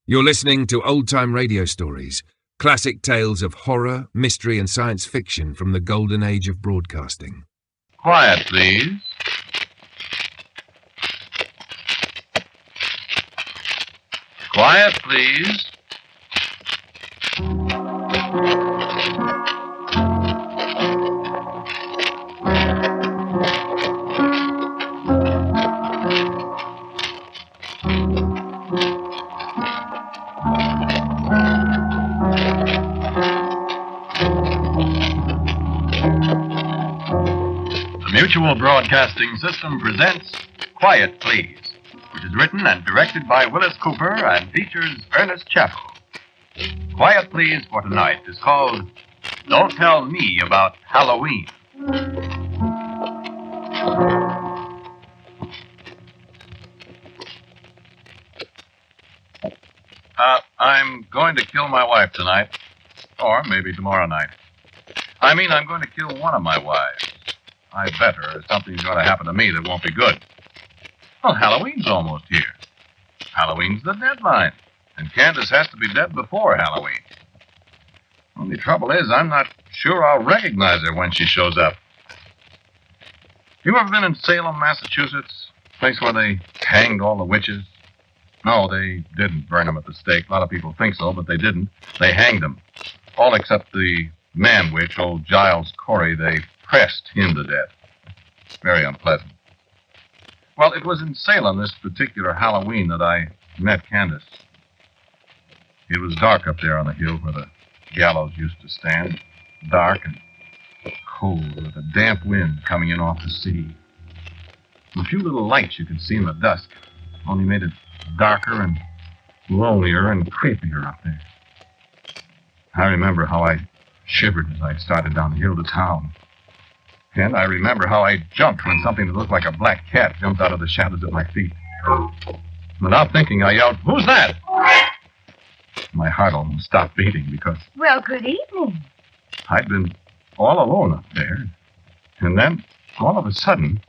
You're listening to old-time radio stories, classic tales of horror, mystery, and science fiction from the golden age of broadcasting. Quiet, please. Quiet, please. The Mutual Broadcasting System presents Quiet, Please, which is written and directed by Willis Cooper and features Ernest Chappell. Quiet, Please for tonight is called Don't Tell Me About Halloween. I'm going to kill my wife tonight, or maybe tomorrow night. I'm going to kill one of my wives. I bet her something's going to happen to me that won't be good. Well, Halloween's almost here. Halloween's the deadline, and Candace has to be dead before Halloween. Only trouble is, I'm not sure I'll recognize her when she shows up. You ever been in Salem, Massachusetts? Place where they hanged all the witches? No, they didn't burn them at the stake. A lot of people think so, but they didn't. They hanged them. All except the man witch, old Giles Corey. They pressed him to death. Very unpleasant. Well, it was in Salem this particular Halloween that I met Candace. It was dark up there on the hill where the gallows used to stand. Dark and cold with a damp wind coming in off the sea. A few little lights you could see in the dusk only made it darker and lonelier and creepier up there. I remember how I shivered as I started down the hill to town. And I remember how I jumped when something that looked like a black cat jumped out of the shadows at my feet. Without thinking, I yelled, "Who's that?" My heart almost stopped beating because... Well, good evening. I'd been all alone up there. And then, all of a sudden,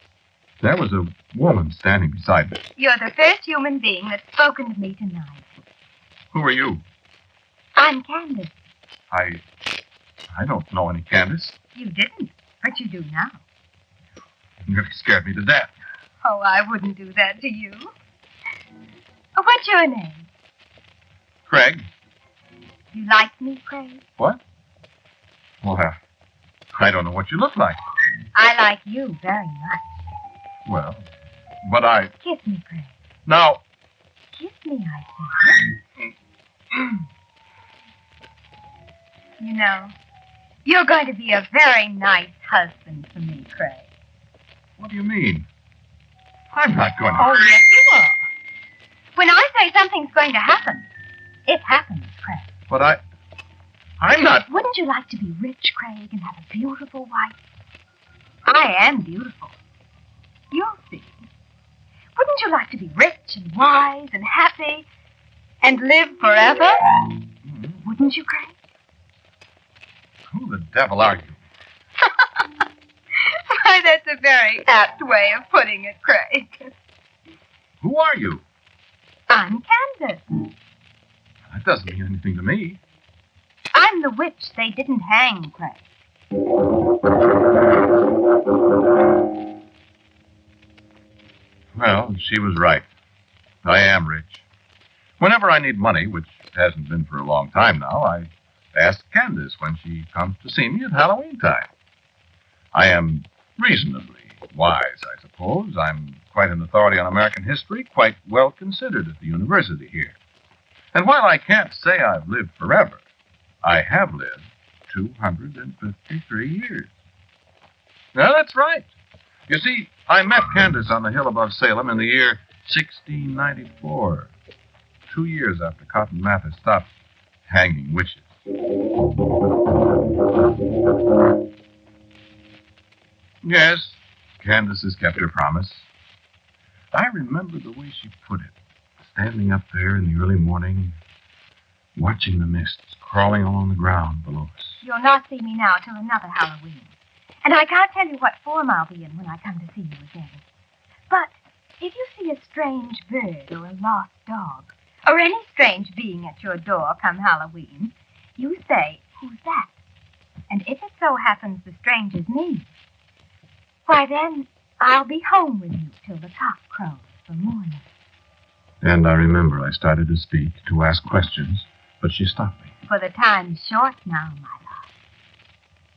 there was a woman standing beside me. You're the first human being that's spoken to me tonight. Who are you? I'm Candace. I don't know any Candace. You didn't, but you do now. You nearly scared me to death. Oh, I wouldn't do that to you. What's your name? Craig. You like me, Craig? What? Well, I don't know what you look like. I like you very much. Well, but I... Kiss me, Craig. Now... Kiss me, I said. You know, you're going to be a very nice husband for me, Craig. What do you mean? I'm not going to... Oh, yes, you are. When I say something's going to happen, it happens, Craig. But I'm not... Wouldn't you like to be rich, Craig, and have a beautiful wife? I am beautiful. You'll see. Wouldn't you like to be rich and wise and happy and live forever? Wouldn't you, Craig? Who the devil are you? Why, that's a very apt way of putting it, Craig. Who are you? I'm Candace. That doesn't mean anything to me. I'm the witch they didn't hang, Craig. Well, she was right. I am rich. Whenever I need money, which hasn't been for a long time now, I ask Candace when she comes to see me at Halloween time. I am reasonably wise, I suppose. I'm quite an authority on American history, quite well considered at the university here. And while I can't say I've lived forever, I have lived 253 years. Now, that's right. You see, I met Candace on the hill above Salem in the year 1694, 2 years after Cotton Mather stopped hanging witches. Yes, Candace has kept her promise. I remember the way she put it, standing up there in the early morning, watching the mists crawling along the ground below us. You'll not see me now till another Halloween. And I can't tell you what form I'll be in when I come to see you again. But if you see a strange bird or a lost dog, or any strange being at your door come Halloween, you say, "Who's that?" And if it so happens the stranger's me, why then I'll be home with you till the cock crows for morning. And I remember I started to speak, to ask questions, but she stopped me. For the time's short now, my love.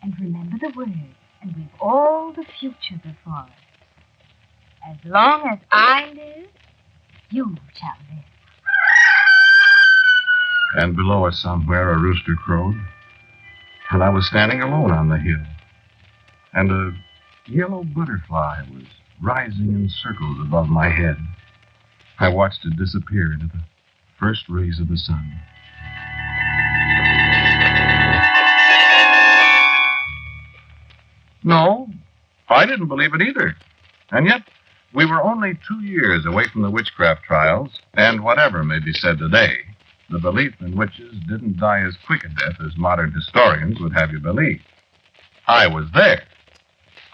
And remember the words, and we've all the future before us. As long as I live, you shall live. And below us somewhere a rooster crowed, and I was standing alone on the hill. And a yellow butterfly was rising in circles above my head. I watched it disappear into the first rays of the sun. No, I didn't believe it either. And yet, we were only 2 years away from the witchcraft trials, and whatever may be said today, the belief in witches didn't die as quick a death as modern historians would have you believe. I was there.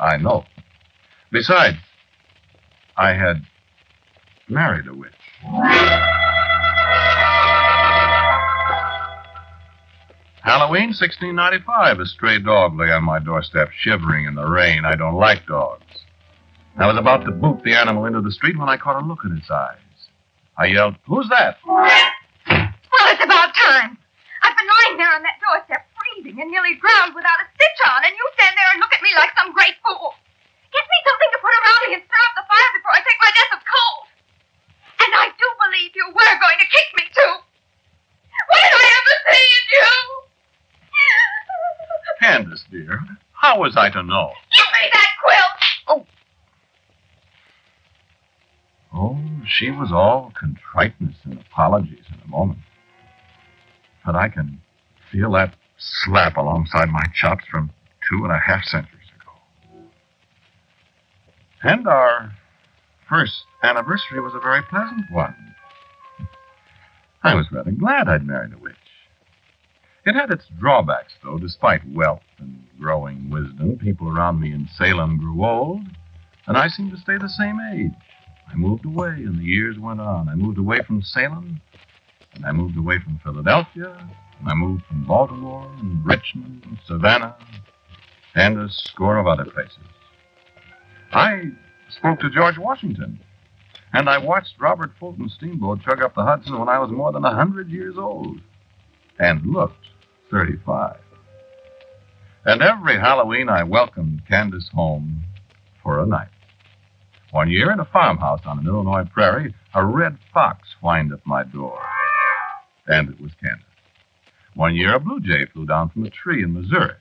I know. Besides, I had married a witch. Halloween, 1695, a stray dog lay on my doorstep, shivering in the rain. I don't like dogs. I was about to boot the animal into the street when I caught a look in its eyes. I yelled, "Who's that?" Well, it's about time. I've been lying there on that doorstep, freezing and nearly drowned without a stitch on, and you stand there and look at me like some great fool. Get me something to put around me and stir up the fire before I take my death of cold. And I do believe you were going to kick me, too. What did I ever see in you? Candace, dear, how was I to know? Give me that quilt! Oh, she was all contriteness and apologies in a moment. But I can feel that slap alongside my chops from 2.5 centuries ago. And our first anniversary was a very pleasant one. I was rather glad I'd married a witch. It had its drawbacks, though. Despite wealth and growing wisdom, people around me in Salem grew old, and I seemed to stay the same age. I moved away, and the years went on. I moved away from Salem, and I moved away from Philadelphia, and I moved from Baltimore, and Richmond, and Savannah, and a score of other places. I spoke to George Washington, and I watched Robert Fulton's steamboat chug up the Hudson when I was more than 100 years old, and looked 35. And every Halloween I welcomed Candace home for a night. One year in a farmhouse on an Illinois prairie, a red fox whined at my door. And it was Candace. One year a blue jay flew down from a tree in Missouri.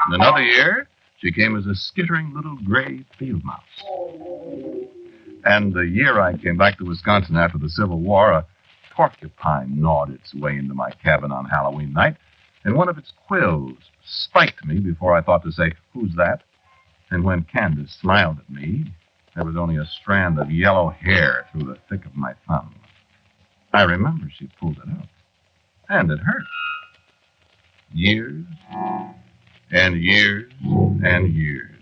And another year, she came as a skittering little gray field mouse. And the year I came back to Wisconsin after the Civil War, a porcupine gnawed its way into my cabin on Halloween night, and one of its quills spiked me before I thought to say, "Who's that?" And when Candace smiled at me, there was only a strand of yellow hair through the thick of my thumb. I remember she pulled it out, and it hurt. Years and years and years.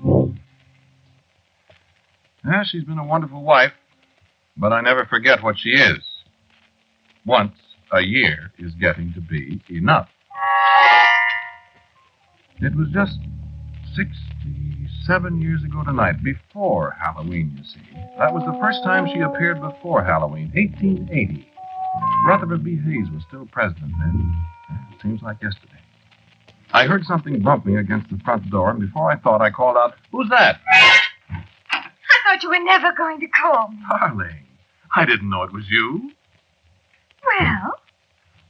Yeah, she's been a wonderful wife, but I never forget what she is. Once a year is getting to be enough. It was just 67 years ago tonight, before Halloween, you see. That was the first time she appeared before Halloween, 1880. Rutherford B. Hayes was still president then. It seems like yesterday. I heard something bump me against the front door, and before I thought, I called out, "Who's that?" I thought you were never going to call me. Darling, I didn't know it was you. Well?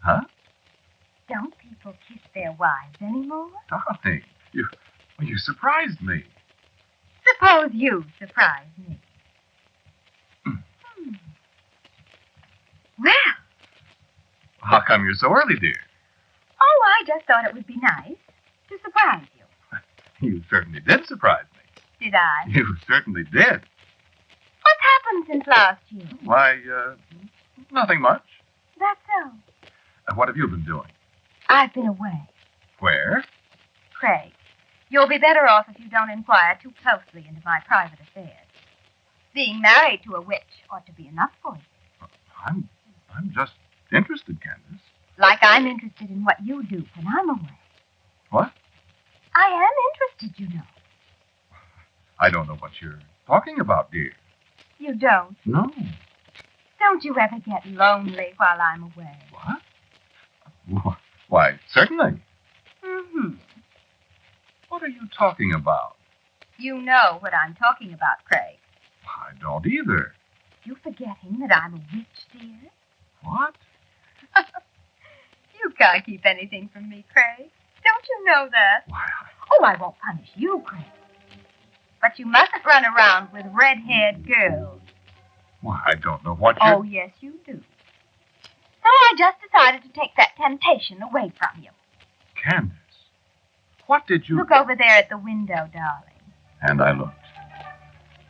Huh? Don't people kiss their wives anymore? Darling, you surprised me. Suppose you surprise me. Well, How come you're so early, dear? oh, I just thought it would be nice to surprise you. You certainly did surprise me. Did I? You certainly did. What's happened since last year? Why, nothing much. That's so. What have you been doing? I've been away. Where? Craig, you'll be better off if you don't inquire too closely into my private affairs. Being married to a witch ought to be enough for you. I'm just Interested, Candace? Like I'm interested in what you do when I'm away. What? I am interested, you know. I don't know what you're talking about, dear. You don't? No. Don't you ever get lonely while I'm away? What? Why, certainly. Mm-hmm. What are you talking about? You know what I'm talking about, Craig. I don't either. You forgetting that I'm a witch, dear? What? You can't keep anything from me, Craig. Don't you know that? Why, Oh, I won't punish you, Craig. But you mustn't run around with red-haired girls. I don't know what you're... Oh, yes, you do. So I just decided to take that temptation away from you. Candace, what did you... Look over there at the window, darling. And I looked.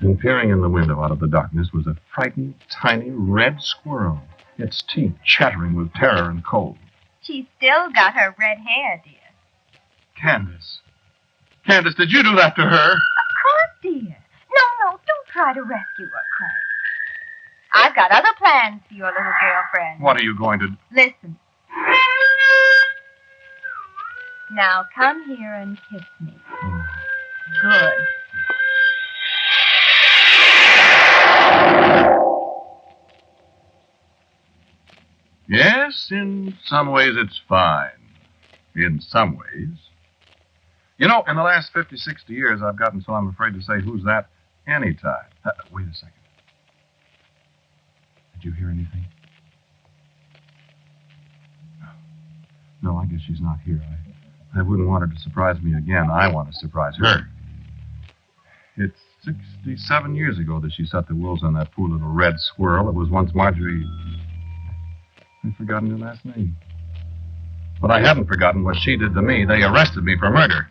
And peering in the window out of the darkness was a frightened, tiny red squirrel, its teeth chattering with terror and cold. She's still got her red hair, dear. Candace. Candace, did you do that to her? Of course, dear. No, don't try to rescue her, Craig. I've got other plans for your little girlfriend. What are you going to... Listen. Now come here and kiss me. Good. Yes, in some ways it's fine. In some ways. You know, in the last 50, 60 years, I've gotten so I'm afraid to say who's that anytime. Wait a second. Did you hear anything? No, I guess she's not here. I wouldn't want her to surprise me again. I want to surprise her. It's 67 years ago that she set the wolves on that poor little red squirrel that was once Marjorie... I've forgotten her last name. But I haven't forgotten what she did to me. They arrested me for murder.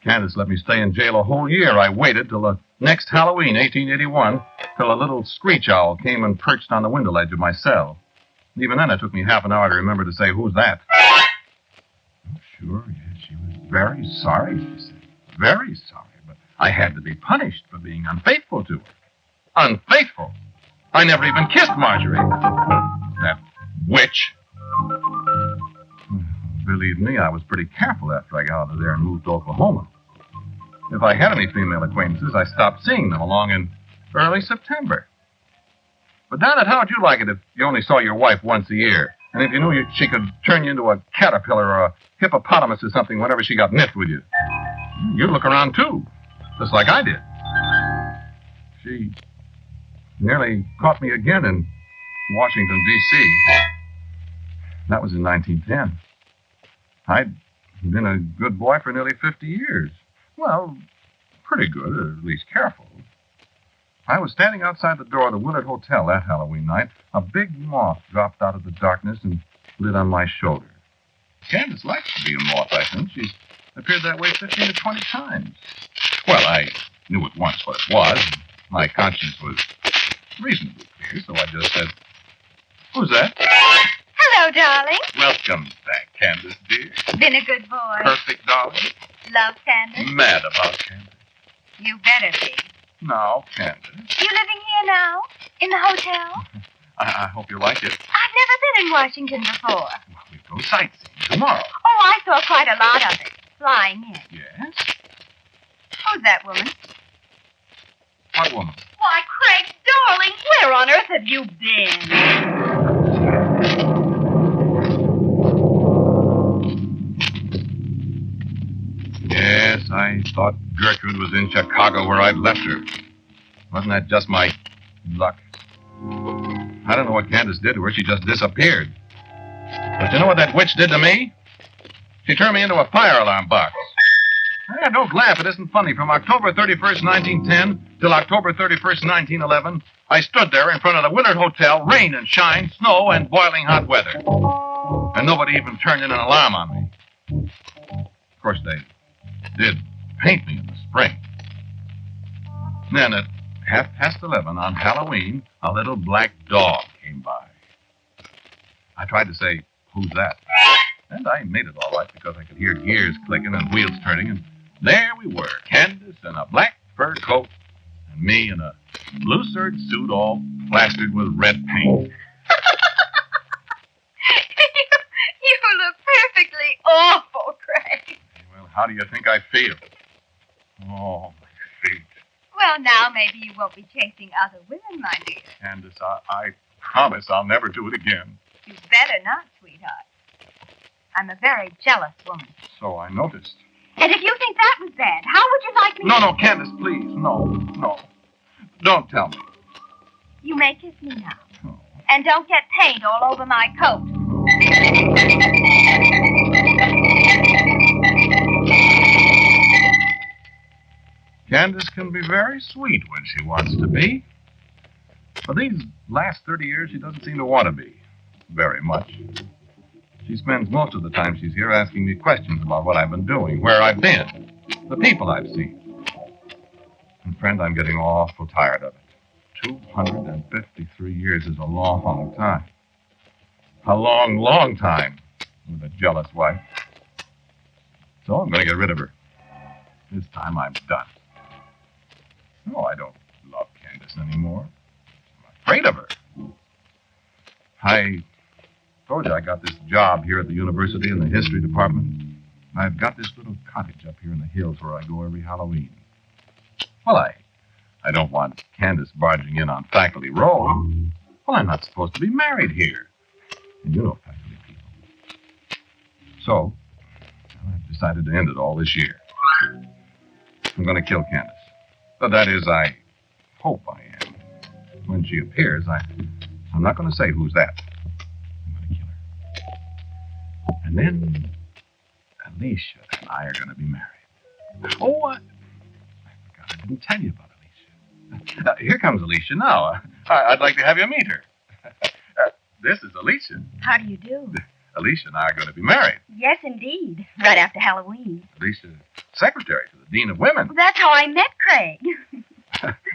Candace let me stay in jail a whole year. I waited till the next Halloween, 1881, till a little screech owl came and perched on the window ledge of my cell. And even then, it took me half an hour to remember to say, who's that? Oh, sure, yes, she was very sorry, she said. Very sorry, but I had to be punished for being unfaithful to her. Unfaithful? I never even kissed Marjorie. That witch. Believe me, I was pretty careful after I got out of there and moved to Oklahoma. If I had any female acquaintances, I stopped seeing them along in early September. But, darn it, how would you like it if you only saw your wife once a year? And if you knew she could turn you into a caterpillar or a hippopotamus or something whenever she got miffed with you? You'd look around, too, just like I did. She nearly caught me again in Washington, D.C. That was in 1910. I'd been a good boy for nearly 50 years. Well, pretty good, or at least careful. I was standing outside the door of the Willard Hotel that Halloween night. A big moth dropped out of the darkness and lit on my shoulder. Candace likes to be a moth, I think. She's appeared that way 15 to 20 times. Well, I knew at once what it was. My conscience was reasonably clear, so I just said, who's that? Hello, darling. Welcome back, Candace, dear. Been a good boy. Perfect, darling. Love Candace? Mad about Candace. You better be. No, Candace. You living here now? In the hotel? I hope you like it. I've never been in Washington before. Well, we go sightseeing tomorrow. Oh, I saw quite a lot of it. Flying in. Yes? Who's that woman? What woman? Why, Craig, darling, where on earth have you been? Yes, I thought Gertrude was in Chicago where I'd left her. Wasn't that just my luck? I don't know what Candace did to her. She just disappeared. But you know what that witch did to me? She turned me into a fire alarm box. Don't laugh. It isn't funny. From October 31st, 1910 till October 31st, 1911, I stood there in front of the Willard Hotel, rain and shine, snow and boiling hot weather. And nobody even turned in an alarm on me. Of course, they did paint me in the spring. Then at 11:30 on Halloween, a little black dog came by. I tried to say, who's that? And I made it all right because I could hear gears clicking and wheels turning, and there we were, Candace in a black fur coat, and me in a blue serge suit all plastered with red paint. How do you think I feel? Oh, my feet. Well, now maybe you won't be chasing other women, my dear. Candace, I promise I'll never do it again. You better not, sweetheart. I'm a very jealous woman. So I noticed. And if you think that was bad, how would you like me No, Candace, please. No. Don't tell me. You may kiss me now. Oh. And don't get paint all over my coat. Candace can be very sweet when she wants to be. For these last 30 years, she doesn't seem to want to be. Very much. She spends most of the time she's here asking me questions about what I've been doing, where I've been, the people I've seen. And, friend, I'm getting awful tired of it. 253 years is a long time. A long time with a jealous wife. So I'm going to get rid of her. This time I'm done. No, I don't love Candace anymore. I'm afraid of her. I told you I got this job here at the university in the history department. I've got this little cottage up here in the hills where I go every Halloween. Well, I don't want Candace barging in on faculty row. Well, I'm not supposed to be married here. And you know faculty people. So, I've decided to end it all this year. I'm going to kill Candace. But that is, I hope I am. When she appears, I'm not going to say who's that. I'm going to kill her. And then Alicia and I are going to be married. Oh, I forgot. I didn't tell you about Alicia. Here comes Alicia now. I'd like to have you meet her. This is Alicia. How do you do? Alicia and I are going to be married. Yes, indeed. Right after Halloween. Alicia, secretary to the Dean of Women. Well, that's how I met Craig.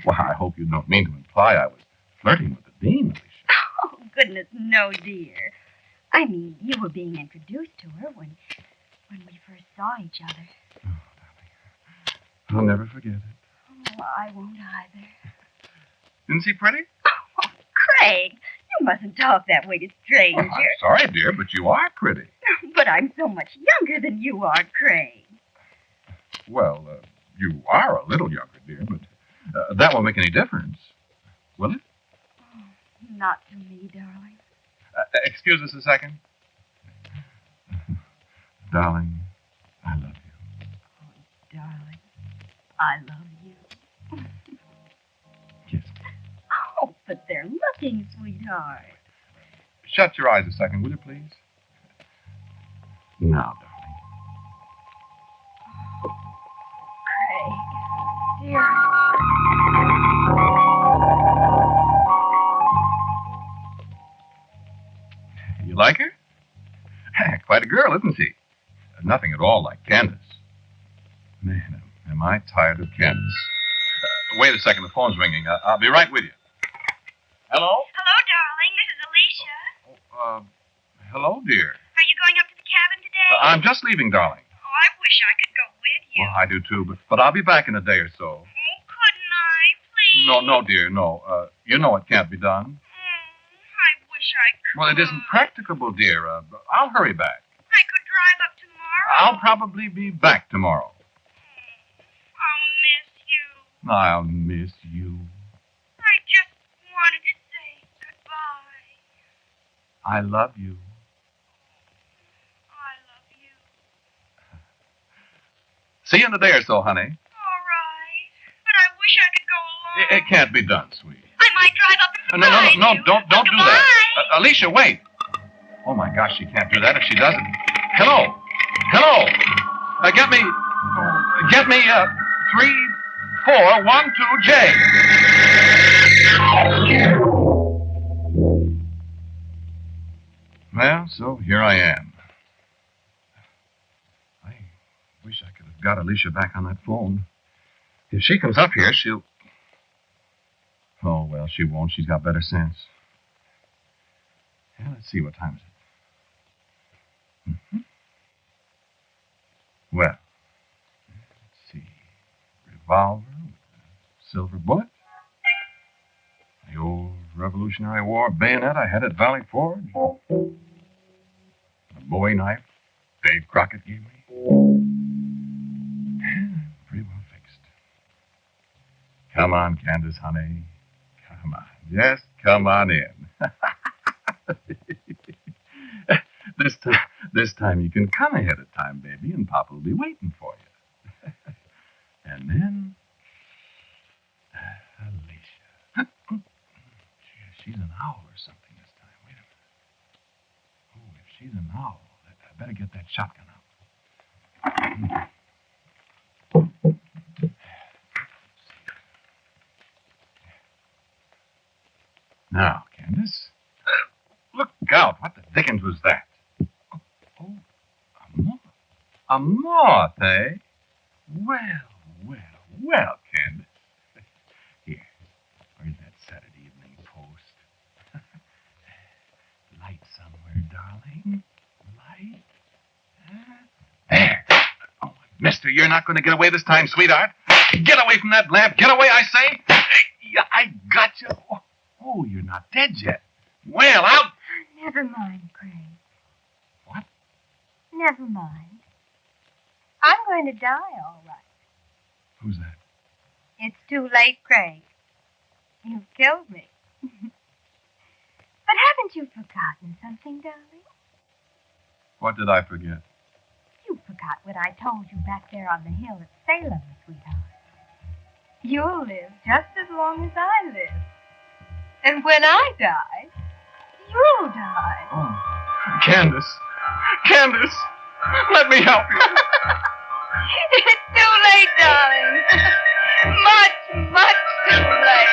Well, I hope you don't mean to imply I was flirting with the Dean, Alicia. Oh, goodness, no, dear. I mean, you were being introduced to her when we first saw each other. Oh, darling. I'll never forget it. Oh, I won't either. Isn't she pretty? Oh, Craig, you mustn't talk that way to strangers. Well, I'm sorry, dear, but you are pretty. But I'm so much younger than you are, Craig. Well, you are a little younger, dear, but that won't make any difference. Will it? Oh, not to me, darling. Excuse us a second. Darling, I love you. Oh, darling, I love you. Kiss me. Oh, but they're looking, sweetheart. Shut your eyes a second, will you, please? Now, darling. Craig, dear. You like her? Quite a girl, isn't she? Nothing at all like Candace. Man, am I tired of Candace. Wait a second, the phone's ringing. I'll be right with you. Hello? Hello, darling. This is Alicia. Hello, dear. Are you going up to the cabin today? I'm just leaving, darling. Oh, I wish I could go with you. Well, I do too, but I'll be back in a day or so. Oh, couldn't I, please? No, dear, no. You know it can't be done. I wish I could. Well, it isn't practicable, dear. I'll hurry back. I could drive up tomorrow. I'll probably be back tomorrow. I'll miss you. I'll miss you. I just wanted to say goodbye. I love you. I love you. See you in a day or so, honey. All right. But I wish I could go along. It can't be done, sweet. I might drive up and surprise you. Don't do Goodbye. that. Alicia, wait. Oh, my gosh, she can't do that if she doesn't. Hello. Get me 3412J. Well, so here I am. I wish I could have got Alicia back on that phone. If she comes up here, she'll... Oh, well, she won't. She's got better sense. Yeah, let's see, what time is it? Well, let's see. Revolver with a silver bullet. The old Revolutionary War bayonet I had at Valley Forge. A Bowie knife Dave Crockett gave me. Come on, Candace, honey. Come on. Just come on in. This time you can come ahead of time, baby, and Papa will be waiting for you. And then, Alicia. She's an owl or something this time. Wait a minute. Oh, if she's an owl, I better get that shotgun out. Now, Candace, look out. What the dickens was that? Oh, a moth. A moth, eh? Well, Candace. Here, where's that Saturday Evening Post? Light somewhere, darling. Light. There. Oh, mister, you're not going to get away this time, sweetheart. Get away from that lamp. Get away, I say. I got you. Oh, you're not dead yet. Well, out. Never mind, Craig. What? Never mind. I'm going to die, all right. Who's that? It's too late, Craig. You've killed me. But haven't you forgotten something, darling? What did I forget? You forgot what I told you back there on the hill at Salem, sweetheart. You'll live just as long as I live. And when I die, you'll die. Oh, Candace, let me help you. It's too late, darling. Much too late.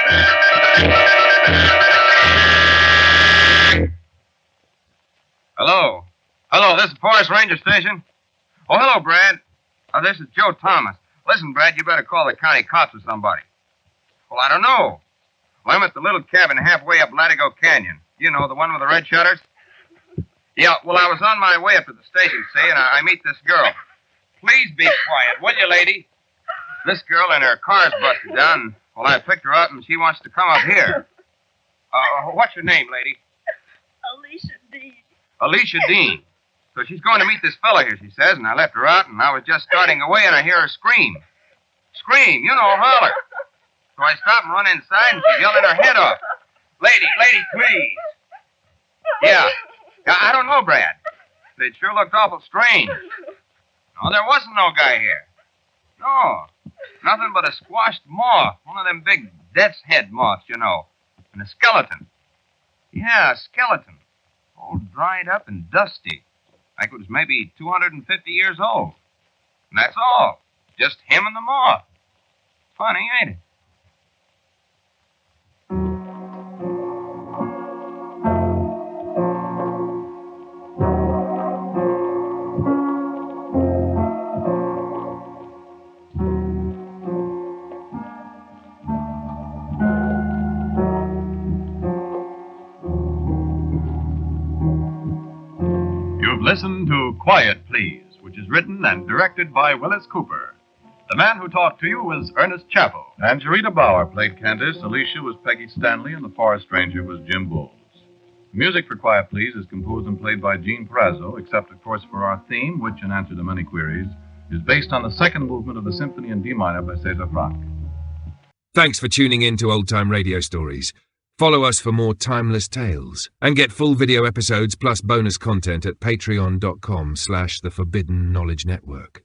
Hello, this is Forest Ranger Station. Oh, hello, Brad. This is Joe Thomas. Listen, Brad, you better call the county cops or somebody. Well, I don't know. Well, I'm at the little cabin halfway up Latigo Canyon. You know, the one with the red shutters? Yeah, well, I was on my way up to the station, see, and I meet this girl. Please be quiet, will you, lady? This girl and her car's busted down. Well, I picked her up, and she wants to come up here. What's your name, lady? Alicia Dean. Alicia Dean. So she's going to meet this fella here, she says, and I left her out, and I was just starting away, and I hear her scream. Scream, you know, holler. So I stop and run inside, and she's yelling her head off. Lady, please. Yeah, I don't know, Brad. It sure looked awful strange. No, there wasn't no guy here. No, nothing but a squashed moth. One of them big death's head moths, you know. And a skeleton. Yeah, a skeleton. All dried up and dusty. Like it was maybe 250 years old. And that's all. Just him and the moth. Funny, ain't it? Listen to Quiet Please, which is written and directed by Willis Cooper. The man who talked to you was Ernest Chappell. And Jarita Bauer played Candace, Alicia was Peggy Stanley, and the forest ranger was Jim Bowles. The music for Quiet Please is composed and played by Gene Perazzo, except, of course, for our theme, which, in answer to many queries, is based on the second movement of the Symphony in D minor by Cesar Franck. Thanks for tuning in to Old Time Radio Stories. Follow us for more timeless tales and get full video episodes plus bonus content at patreon.com/The Forbidden Knowledge Network.